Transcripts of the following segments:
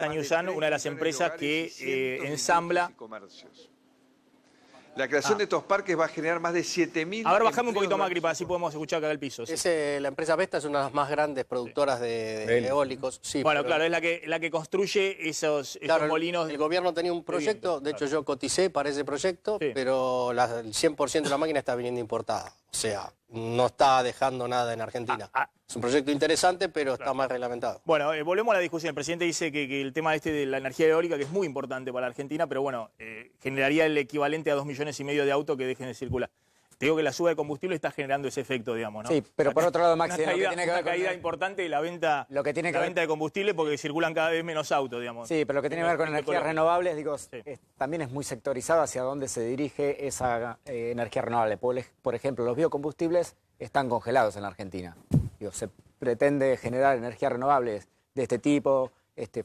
Newsan, una de las empresas que ensambla. La creación de estos parques va a generar más de 7.000. A ver, bajame un poquito, Macri, para así podemos escuchar acá el piso. ¿Sí? La empresa Vestas es una de las más grandes productoras de eólicos. Sí, bueno, claro, es la que construye esos molinos. El gobierno tenía un proyecto, de hecho yo coticé para ese proyecto, pero el 100% de la máquina está viniendo importada. O sea, no está dejando nada en Argentina. Es un proyecto interesante, pero está más reglamentado. Bueno, volvemos a la discusión. El presidente dice que el tema de la energía eólica, que es muy importante para la Argentina, pero bueno, generaría el equivalente a 2,5 millones de autos que dejen de circular. Te digo que la suba de combustible está generando ese efecto, digamos, ¿no? Sí, pero por otro lado, Maxi, una caída importante de la venta, venta de combustible porque circulan cada vez menos autos, digamos. Sí, pero lo que tiene que ver con energías renovables, digo, también es muy sectorizado hacia dónde se dirige esa energía renovable. Por ejemplo, los biocombustibles están congelados en la Argentina. Digo, se pretende generar energías renovables de este tipo,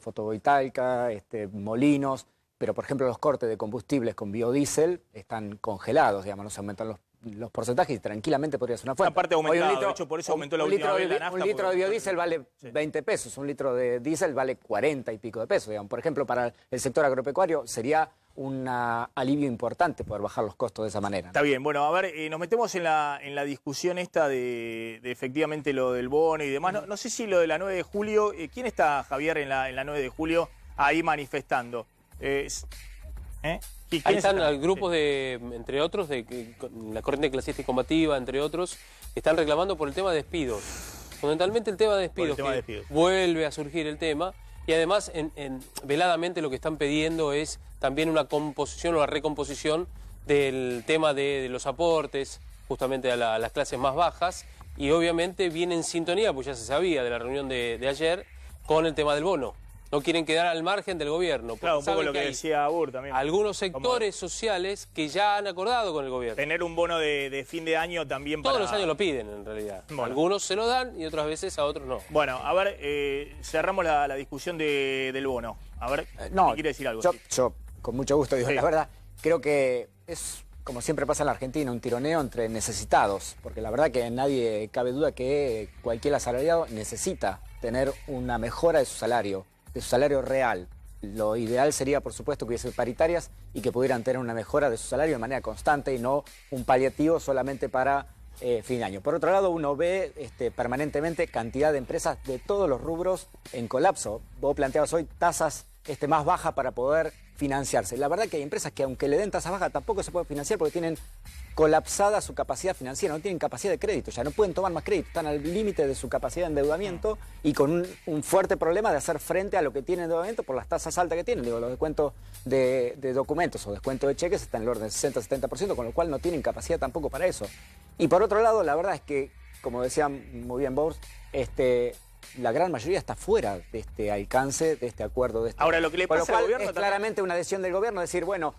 fotovoltaica, molinos, pero por ejemplo los cortes de combustibles con biodiesel están congelados, digamos, no se aumentan los porcentajes y tranquilamente podría ser una fuente. Aparte aumentado, de hecho por eso aumentó la última vez la nafta. Un litro de biodiesel vale 20 pesos, un litro de diésel vale 40 y pico de pesos, digamos. Por ejemplo, para el sector agropecuario sería un alivio importante poder bajar los costos de esa manera. Está bien, bueno, a ver, nos metemos en la discusión esta de efectivamente lo del bono y demás. No sé si lo de la 9 de julio, ¿quién está, Javier, en la 9 de julio ahí manifestando? Ahí están grupos entre otros, de la corriente clasista y combativa, entre otros, están reclamando por el tema de despidos. Fundamentalmente el tema de despidos, vuelve a surgir el tema. Y además, veladamente lo que están pidiendo es también una composición o la recomposición del tema de los aportes, justamente a las clases más bajas. Y obviamente viene en sintonía, pues ya se sabía de la reunión de ayer, con el tema del bono. No quieren quedar al margen del gobierno. Claro, un poco lo que decía Abur también. Algunos sectores sociales que ya han acordado con el gobierno. Tener un bono de fin de año también Todos los años lo piden, en realidad. Bueno. Algunos se lo dan y otras veces a otros no. Bueno, a ver, cerramos la discusión del bono. A ver, no, ¿quiere decir algo? Yo, con mucho gusto, digo, la verdad, creo que es, como siempre pasa en la Argentina, un tironeo entre necesitados. Porque la verdad que nadie cabe duda que cualquier asalariado necesita tener una mejora de su salario real. Lo ideal sería, por supuesto, que hubiese paritarias y que pudieran tener una mejora de su salario de manera constante y no un paliativo solamente para fin de año. Por otro lado, uno ve permanentemente cantidad de empresas de todos los rubros en colapso. Vos planteabas hoy tasas más bajas para poder financiarse. La verdad que hay empresas que aunque le den tasas bajas tampoco se pueden financiar porque tienen colapsada su capacidad financiera, no tienen capacidad de crédito, ya no pueden tomar más crédito, están al límite de su capacidad de endeudamiento y con un fuerte problema de hacer frente a lo que tienen de endeudamiento por las tasas altas que tienen. Digo, los descuentos de documentos o descuentos de cheques están en el orden del 60-70%, con lo cual no tienen capacidad tampoco para eso. Y por otro lado, la verdad es que, como decía muy bien Bors, la gran mayoría está fuera de este alcance, de este acuerdo. Ahora, lo que le pasa al gobierno es claramente una decisión del gobierno, decir, bueno,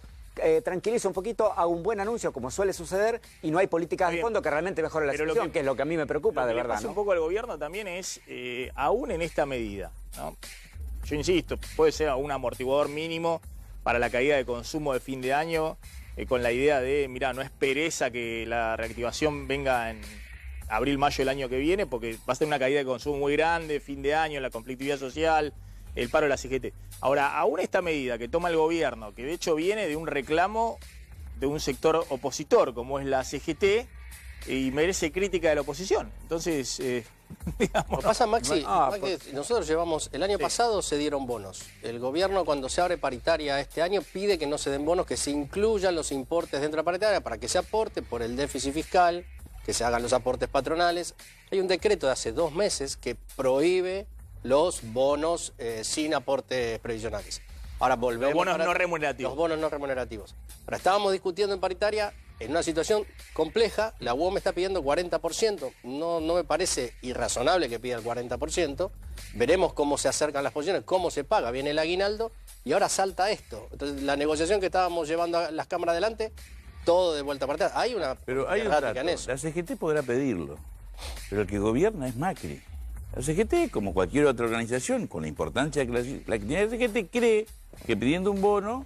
tranquiliza un poquito, hago un buen anuncio, como suele suceder, y no hay políticas de fondo que realmente mejoren la situación, que es lo que a mí me preocupa, de verdad. Lo que le pasa un poco al gobierno también es, aún en esta medida, ¿no? Yo insisto, puede ser un amortiguador mínimo para la caída de consumo de fin de año, con la idea de, mirá, no es pereza que la reactivación venga en abril, mayo del año que viene, porque va a ser una caída de consumo muy grande, fin de año, la conflictividad social, el paro de la CGT. Ahora, aún esta medida que toma el gobierno, que de hecho viene de un reclamo de un sector opositor, como es la CGT, y merece crítica de la oposición. Entonces, digamos... Lo que pasa, Maxi, nosotros llevamos... El año pasado se dieron bonos. El gobierno, cuando se abre paritaria este año, pide que no se den bonos, que se incluyan los importes dentro de la paritaria para que se aporte por el déficit fiscal, que se hagan los aportes patronales. Hay un decreto de hace 2 meses que prohíbe los bonos sin aportes previsionales. Ahora volvemos... Los bonos no remunerativos. Los bonos no remunerativos. Ahora, estábamos discutiendo en paritaria, en una situación compleja, la UOM está pidiendo 40%. No me parece irrazonable que pida el 40%. Veremos cómo se acercan las posiciones, cómo se paga. Viene el aguinaldo y ahora salta esto. Entonces, la negociación que estábamos llevando a las cámaras adelante, todo de vuelta a paritaria. Hay una errática en eso. La CGT podrá pedirlo, pero el que gobierna es Macri. La CGT, como cualquier otra organización, con la importancia que la tiene la CGT, cree que pidiendo un bono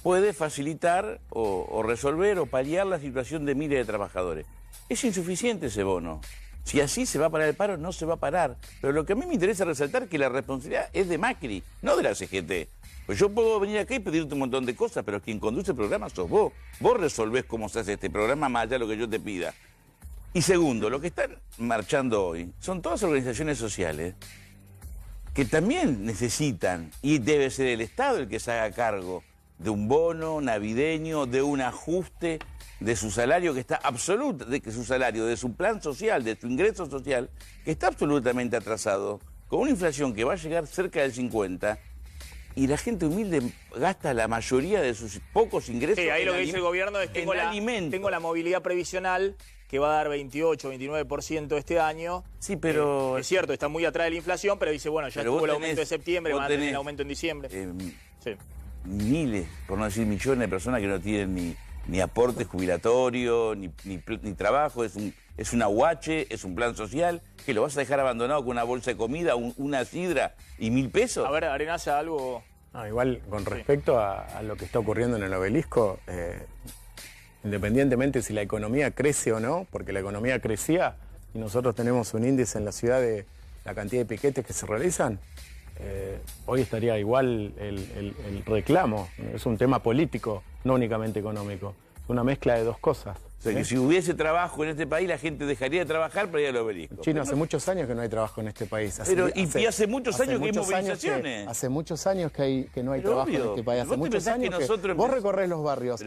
puede facilitar o resolver o paliar la situación de miles de trabajadores. Es insuficiente ese bono. Si así se va a parar el paro, no se va a parar. Pero lo que a mí me interesa resaltar es que la responsabilidad es de Macri, no de la CGT. Pues yo puedo venir acá y pedirte un montón de cosas, pero quien conduce el programa sos vos. Vos resolvés cómo se hace este programa más allá de lo que yo te pida. Y segundo, lo que están marchando hoy son todas organizaciones sociales que también necesitan, y debe ser el Estado el que se haga cargo de un bono navideño, de un ajuste de su salario que está de su salario, de su plan social, de su ingreso social, que está absolutamente atrasado, con una inflación que va a llegar cerca del 50%, y la gente humilde gasta la mayoría de sus pocos ingresos. Sí, ahí lo que dice el gobierno es que tengo la movilidad previsional que va a dar 28, 29% este año. Sí, pero... es cierto, está muy atrás de la inflación, pero dice, bueno, ya estuvo el aumento de septiembre, van a tener el aumento en diciembre. Sí. Miles, por no decir millones de personas que no tienen ni aporte jubilatorio, ni trabajo, es un aguache, es un plan social, que lo vas a dejar abandonado con una bolsa de comida, una sidra y 1.000 pesos. A ver, Arenaza, algo... Igual, con respecto a lo que está ocurriendo en el obelisco, independientemente si la economía crece o no, porque la economía crecía y nosotros tenemos un índice en la ciudad de la cantidad de piquetes que se realizan, hoy estaría igual el reclamo. Es un tema político, no únicamente económico. Es una mezcla de dos cosas. O sea, que si hubiese trabajo en este país, la gente dejaría de trabajar para ir al obelisco. Chino, hace muchos años que no hay trabajo en este país. Hace muchos años que hay movilizaciones. Hace muchos años que no hay trabajo en este país. Hace muchos años que vos recorrés los barrios.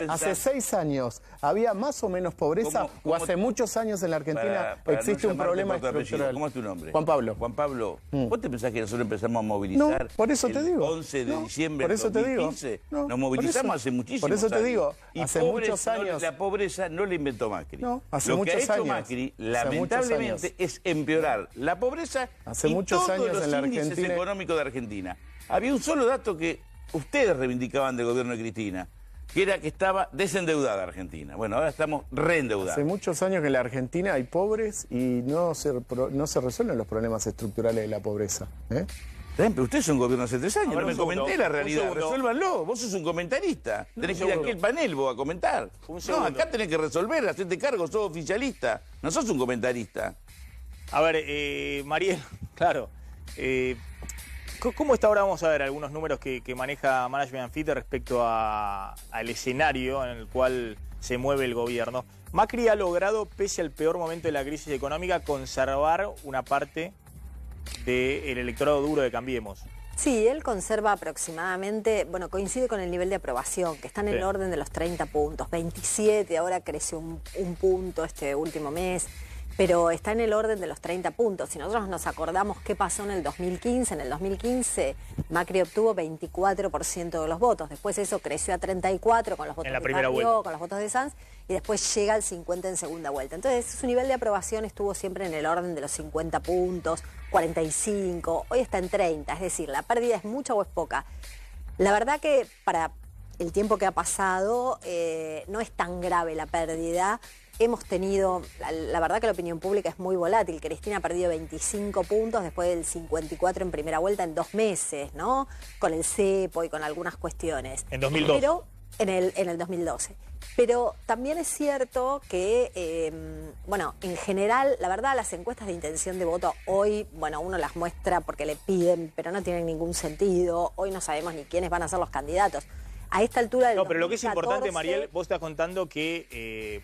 Hace 6 años había más o menos pobreza, o hace muchos años en la Argentina existe un problema estructural. ¿Cómo es tu nombre? Juan Pablo. Juan Pablo, ¿vos te pensás que nosotros empezamos a movilizar por eso te digo. el 11 de diciembre de 2015? Nos movilizamos hace muchísimos años. Por eso te digo, hace muchos años. La pobreza no la inventó Macri. No, hace lo que ha muchos hecho años. Macri, lamentablemente, es empeorar la pobreza y todos los índices económicos de Argentina. Había un solo dato que ustedes reivindicaban del gobierno de Cristina, que era que estaba desendeudada Argentina. Bueno, ahora estamos reendeudados. Hace muchos años que en la Argentina hay pobres y no se resuelven los problemas estructurales de la pobreza. Pero ustedes son gobierno hace 3 años, no me comenté la realidad, resuélvanlo, vos sos un comentarista, tenés que ir aquí al panel vos a comentar. No, acá tenés que resolver, hacerte cargo, sos oficialista, no sos un comentarista. A ver, Mariel, claro, ¿cómo está ahora? Vamos a ver algunos números que maneja Management Anfite respecto al escenario en el cual se mueve el gobierno. Macri ha logrado, pese al peor momento de la crisis económica, conservar una parte del electorado duro de Cambiemos. Sí, él conserva aproximadamente, coincide con el nivel de aprobación, que está en el orden de los 30 puntos, 27, ahora creció un punto este último mes, pero está en el orden de los 30 puntos. Si nosotros nos acordamos qué pasó en el 2015, Macri obtuvo 24% de los votos, después eso creció a 34 con los votos de Carrió, con los votos de Sanz, y después llega al 50 en segunda vuelta. Entonces su nivel de aprobación estuvo siempre en el orden de los 50 puntos, 45, hoy está en 30, es decir, la pérdida es mucha o es poca. La verdad que para el tiempo que ha pasado no es tan grave la pérdida. Hemos tenido, la verdad que la opinión pública es muy volátil. Cristina ha perdido 25 puntos después del 54 en primera vuelta en 2 meses, ¿no? Con el cepo y con algunas cuestiones. En 2012. Pero en el 2012. Pero también es cierto que, en general, la verdad, las encuestas de intención de voto hoy, uno las muestra porque le piden, pero no tienen ningún sentido. Hoy no sabemos ni quiénes van a ser los candidatos. A esta altura del 2014, pero lo que es importante, Mariel, vos estás contando que,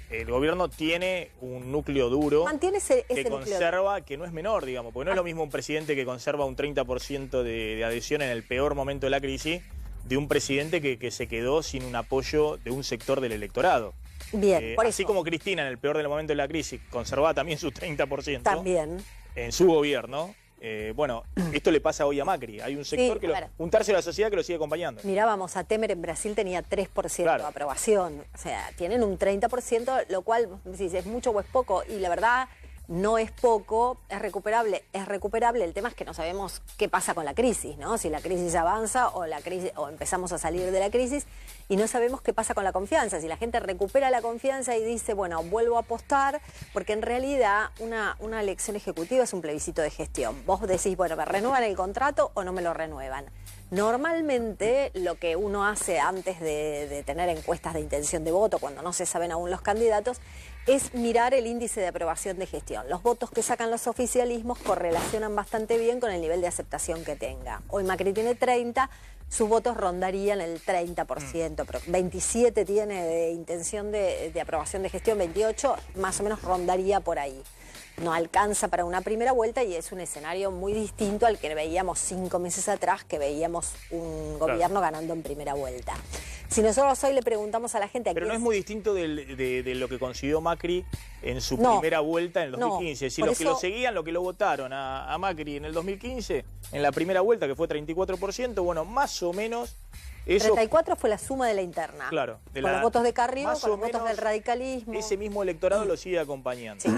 el gobierno tiene un núcleo duro que conserva, que no es menor, digamos, porque no es lo mismo un presidente que conserva un 30% de adhesión en el peor momento de la crisis, de un presidente que se quedó sin un apoyo de un sector del electorado. Bien, por así eso. como Cristina en el peor del momento de la crisis conservaba también su 30%. También. En su gobierno. Esto le pasa hoy a Macri. Hay un sector, un tercio de la sociedad que lo sigue acompañando. Mirábamos a Temer en Brasil, tenía 3% de aprobación. O sea, tienen un 30%, lo cual, si es mucho o es poco. Y la verdad, no es poco, es recuperable. El tema es que no sabemos qué pasa con la crisis, ¿no? Si la crisis avanza o empezamos a salir de la crisis y no sabemos qué pasa con la confianza. Si la gente recupera la confianza y dice, vuelvo a apostar, porque en realidad una elección ejecutiva es un plebiscito de gestión. Vos decís, ¿me renuevan el contrato o no me lo renuevan? Normalmente lo que uno hace antes de tener encuestas de intención de voto, cuando no se saben aún los candidatos, es mirar el índice de aprobación de gestión. Los votos que sacan los oficialismos correlacionan bastante bien con el nivel de aceptación que tenga. Hoy Macri tiene 30, sus votos rondarían el 30%, pero 27 tiene de intención de aprobación de gestión, 28 más o menos rondaría por ahí. No alcanza para una primera vuelta y es un escenario muy distinto al que veíamos 5 meses atrás, que veíamos un gobierno ganando en primera vuelta. Si nosotros hoy le preguntamos a la gente... Pero no es muy distinto de lo que consiguió Macri en su primera vuelta en el 2015. Es decir, los que lo seguían, los que lo votaron a Macri en el 2015, en la primera vuelta, que fue 34%, bueno, más o menos... Eso, 34 fue la suma de la interna. Claro. Con los votos de Carrió, con los votos del radicalismo. Ese mismo electorado lo sigue acompañando. Sí.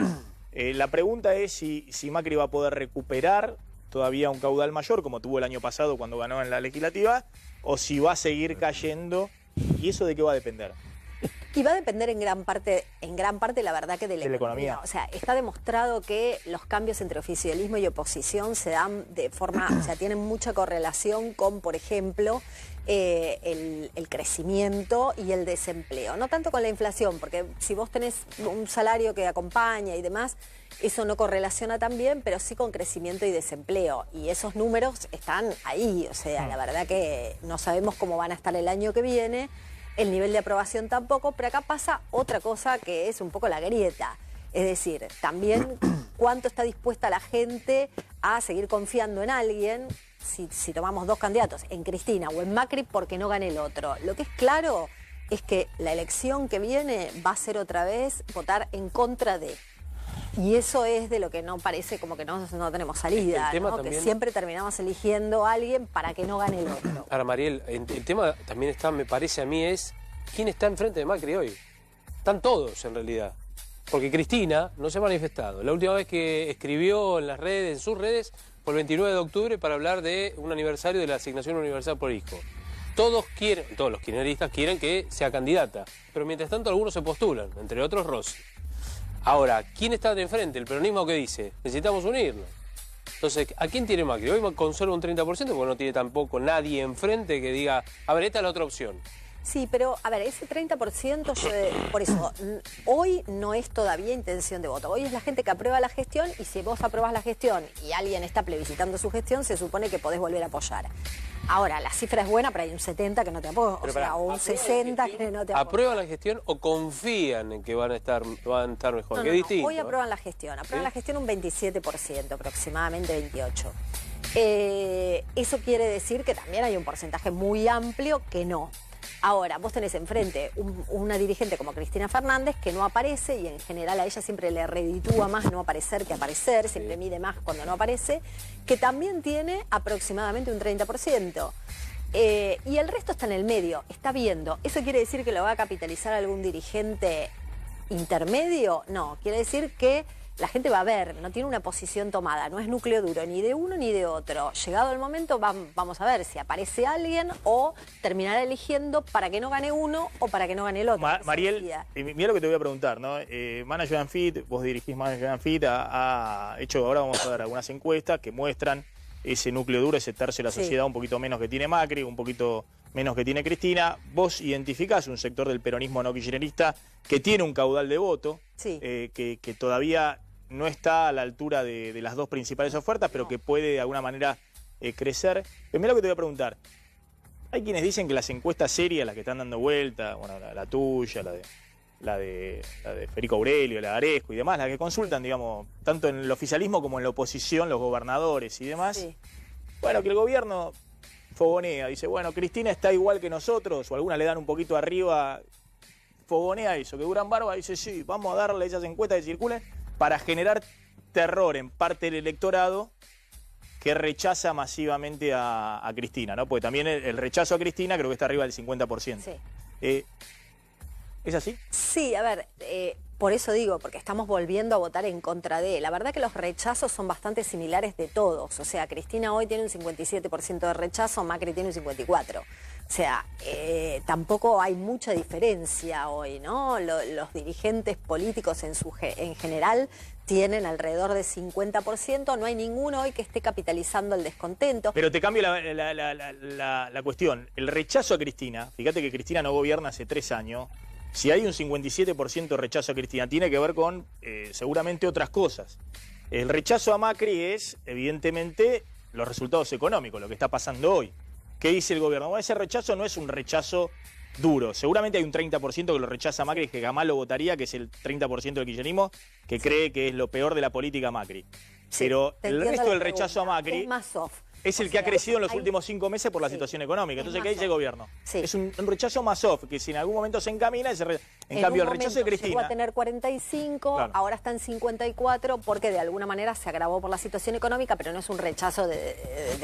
La pregunta es si Macri va a poder recuperar todavía un caudal mayor, como tuvo el año pasado cuando ganó en la legislativa, o si va a seguir cayendo. ¿Y eso de qué va a depender? Y va a depender en gran parte la verdad que de la economía. O sea, está demostrado que los cambios entre oficialismo y oposición se dan de forma, o sea, tienen mucha correlación con, por ejemplo, el crecimiento y el desempleo. No tanto con la inflación, porque si vos tenés un salario que acompaña y demás, eso no correlaciona tan bien, pero sí con crecimiento y desempleo. Y esos números están ahí. O sea, la verdad que no sabemos cómo van a estar el año que viene. El nivel de aprobación tampoco, pero acá pasa otra cosa que es un poco la grieta. Es decir, también cuánto está dispuesta la gente a seguir confiando en alguien, si tomamos dos candidatos, en Cristina o en Macri, porque no gane el otro. Lo que es claro es que la elección que viene va a ser otra vez votar en contra de. Y eso es de lo que no parece como que no tenemos salida, ¿no? También... Que siempre terminamos eligiendo a alguien para que no gane el otro. Ahora, Mariel, el tema también está, me parece a mí, es quién está enfrente de Macri hoy. Están todos, en realidad. Porque Cristina no se ha manifestado. La última vez que escribió en las redes, en sus redes, fue el 29 de octubre para hablar de un aniversario de la asignación universal por hijo. Todos los kirchneristas quieren que sea candidata, pero mientras tanto algunos se postulan, entre otros Rossi. Ahora, ¿quién está de enfrente? El peronismo que dice, necesitamos unirnos. Entonces, ¿a quién tiene Macri? Hoy conserva un 30% porque no tiene tampoco nadie enfrente que diga, a ver, esta es la otra opción. Sí, pero, a ver, ese 30%, por eso, hoy no es todavía intención de voto. Hoy es la gente que aprueba la gestión y si vos aprobás la gestión y alguien está plebiscitando su gestión, se supone que podés volver a apoyar. Ahora, la cifra es buena, pero hay un 70 que no te apoya, o un 60 que no te apoya. ¿Aprueban la gestión o confían en que van a estar mejor? No, ¿Qué distinto? Hoy aprueban la gestión. Aprueban la gestión un 27%, aproximadamente 28%. Eso quiere decir que también hay un porcentaje muy amplio que no. Ahora, vos tenés enfrente una dirigente como Cristina Fernández que no aparece y en general a ella siempre le reditúa más no aparecer que aparecer, siempre mide más cuando no aparece, que también tiene aproximadamente un 30%. Y el resto está en el medio, está viendo. ¿Eso quiere decir que lo va a capitalizar algún dirigente intermedio? No, quiere decir que la gente va a ver, no tiene una posición tomada, no es núcleo duro ni de uno ni de otro. Llegado el momento vamos a ver si aparece alguien o terminará eligiendo para que no gane uno o para que no gane el otro. Mariel, mira lo que te voy a preguntar, ¿no? Management Fit, vos dirigís Management Fit, ha hecho, ahora vamos a ver algunas encuestas que muestran ese núcleo duro, ese tercio de la sociedad, un poquito menos que tiene Macri, un poquito menos que tiene Cristina. Vos identificás un sector del peronismo no kirchnerista que tiene un caudal de voto, que todavía no está a la altura de las dos principales ofertas, pero que puede de alguna manera crecer. Pero mira lo que te voy a preguntar. Hay quienes dicen que las encuestas serias, las que están dando vuelta, bueno, la tuya, la de Federico Aurelio, la de Aresco y demás, las que consultan, digamos, tanto en el oficialismo como en la oposición, los gobernadores y demás, bueno, que el gobierno fogonea, dice, bueno, Cristina está igual que nosotros, o algunas le dan un poquito arriba, fogonea eso, que Durán Barba dice, sí, vamos a darle esas encuestas que circulen para generar terror en parte del electorado que rechaza masivamente a Cristina, ¿no? Porque también el rechazo a Cristina creo que está arriba del 50%. Sí. ¿Es así? Sí, a ver, por eso digo, porque estamos volviendo a votar en contra de. La verdad que los rechazos son bastante similares de todos. O sea, Cristina hoy tiene un 57% de rechazo, Macri tiene un 54%. O sea, tampoco hay mucha diferencia hoy, ¿no? Los dirigentes políticos en general tienen alrededor de 50%, no hay ninguno hoy que esté capitalizando el descontento. Pero te cambio la cuestión. El rechazo a Cristina, fíjate que Cristina no gobierna hace 3 años, Si hay un 57% de rechazo a Cristina, tiene que ver con seguramente otras cosas. El rechazo a Macri es, evidentemente, los resultados económicos, lo que está pasando hoy. ¿Qué dice el gobierno? Bueno, ese rechazo no es un rechazo duro. Seguramente hay un 30% que lo rechaza a Macri, que jamás lo votaría, que es el 30% del kirchnerismo, que cree que es lo peor de la política Macri. Pero el resto del rechazo a Macri es más soft. Es el que ha crecido en los últimos 5 meses por la situación económica. Entonces, ¿qué dice el gobierno? Es un rechazo más soft, que si en algún momento se encamina, en cambio el rechazo de Cristina... Llegó a tener 45, claro. Ahora está en 54, porque de alguna manera se agravó por la situación económica, pero no es un rechazo de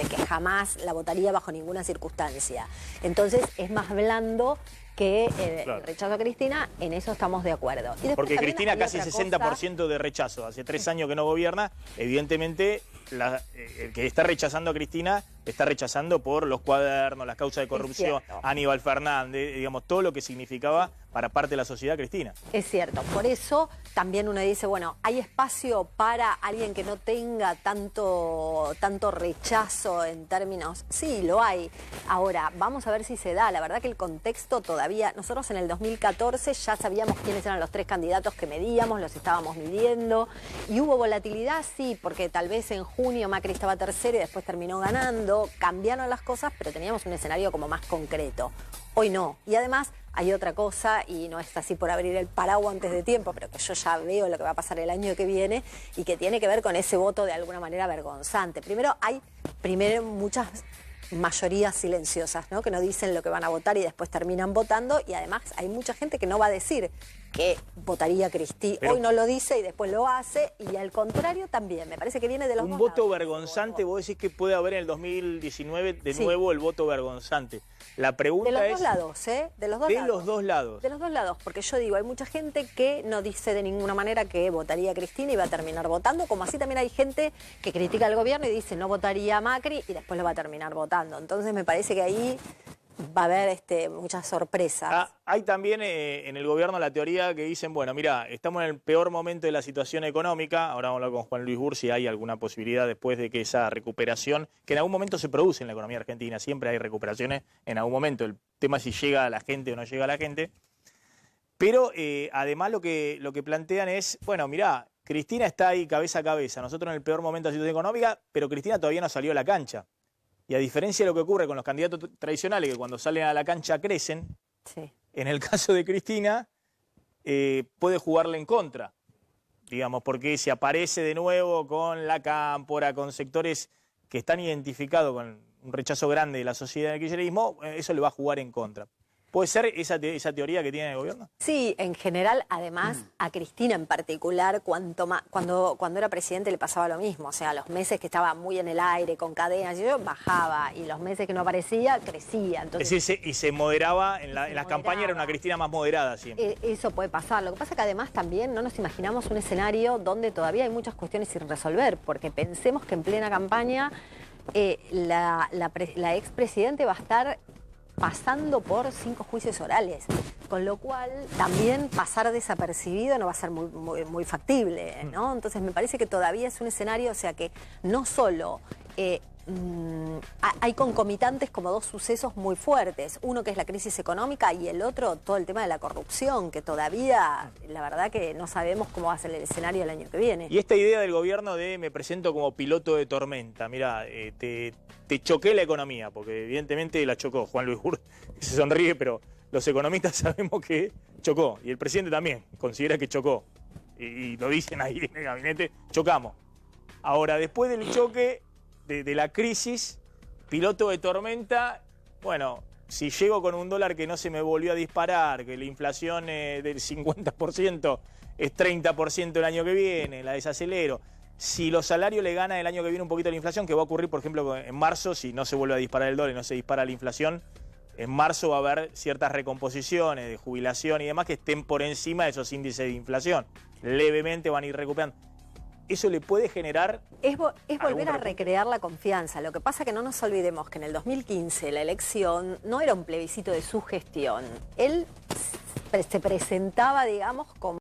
que jamás la votaría bajo ninguna circunstancia. Entonces, es más blando que el rechazo a Cristina, en eso estamos de acuerdo. Y porque Cristina casi 60% de rechazo, hace 3 años que no gobierna, evidentemente el que está rechazando a Cristina está rechazando por los cuadernos, las causas de corrupción, Aníbal Fernández, digamos, todo lo que significaba para parte de la sociedad Cristina. Es cierto, por eso también uno dice, bueno, ¿hay espacio para alguien que no tenga tanto rechazo en términos? Sí, lo hay. Ahora, vamos a ver si se da. La verdad que el contexto todavía... Nosotros en el 2014 ya sabíamos quiénes eran los 3 candidatos que medíamos, los estábamos midiendo. ¿Y hubo volatilidad? Sí, porque tal vez en junio Macri estaba tercero y después terminó ganando. Cambiaron las cosas, pero teníamos un escenario como más concreto. Hoy no. Y además hay otra cosa, y no es así por abrir el paraguas antes de tiempo, pero que yo ya veo lo que va a pasar el año que viene y que tiene que ver con ese voto de alguna manera vergonzante. Primero hay muchas mayorías silenciosas, ¿no? Que no dicen lo que van a votar y después terminan votando, y además hay mucha gente que no va a decir que votaría a Cristina. Hoy no lo dice y después lo hace, y al contrario también. Me parece que viene de los dos lados. Un voto vergonzante, vos decís que puede haber en el 2019 de nuevo el voto vergonzante. La pregunta es... De los dos lados, ¿eh? De los dos lados. De los dos lados. De los dos lados, porque yo digo, hay mucha gente que no dice de ninguna manera que votaría a Cristina y va a terminar votando, como así también hay gente que critica al gobierno y dice no votaría a Macri y después lo va a terminar votando. Entonces me parece que ahí va a haber muchas sorpresas. Hay también en el gobierno la teoría que dicen, bueno, mira, estamos en el peor momento de la situación económica, ahora vamos a hablar con Juan Luis Burr si hay alguna posibilidad después de que esa recuperación, que en algún momento se produce en la economía argentina, siempre hay recuperaciones en algún momento, el tema es si llega a la gente o no llega a la gente, pero además lo que plantean es, bueno, mirá, Cristina está ahí cabeza a cabeza, nosotros en el peor momento de la situación económica, pero Cristina todavía no salió a la cancha. Y a diferencia de lo que ocurre con los candidatos tradicionales, que cuando salen a la cancha crecen, en el caso de Cristina puede jugarle en contra, digamos, porque si aparece de nuevo con la cámpora, con sectores que están identificados con un rechazo grande de la sociedad del kirchnerismo, eso le va a jugar en contra. ¿Puede ser esa teoría que tiene el gobierno? Sí, en general, además, a Cristina en particular, cuando era presidente le pasaba lo mismo. O sea, los meses que estaba muy en el aire, con cadenas, bajaba, y los meses que no aparecía, crecía. Entonces, es decir, y se moderaba, en las campañas era una Cristina más moderada siempre. Eso puede pasar. Lo que pasa es que además también no nos imaginamos un escenario donde todavía hay muchas cuestiones sin resolver, porque pensemos que en plena campaña la expresidente va a estar pasando por 5 juicios orales, con lo cual también pasar desapercibido no va a ser muy factible, ¿no? Entonces me parece que todavía es un escenario, o sea que no solo hay concomitantes como 2 sucesos muy fuertes, uno que es la crisis económica y el otro todo el tema de la corrupción, que todavía la verdad que no sabemos cómo va a ser el escenario el año que viene. Y esta idea del gobierno de me presento como piloto de tormenta, mira, te choqué la economía, porque evidentemente la chocó. Juan Luis Burr se sonríe, pero los economistas sabemos que chocó, y el presidente también considera que chocó, y lo dicen ahí en el gabinete, chocamos. Ahora, después del choque de la crisis, piloto de tormenta, bueno, si llego con un dólar que no se me volvió a disparar, que la inflación del 50% es 30% el año que viene, la desacelero. Si los salarios le gana el año que viene un poquito la inflación, que va a ocurrir, por ejemplo, en marzo, si no se vuelve a disparar el dólar y no se dispara la inflación, en marzo va a haber ciertas recomposiciones de jubilación y demás que estén por encima de esos índices de inflación. Levemente van a ir recuperando. Eso le puede generar... Es volver a recrear la confianza. Lo que pasa que no nos olvidemos que en el 2015 la elección no era un plebiscito de su gestión. Él se presentaba, digamos, como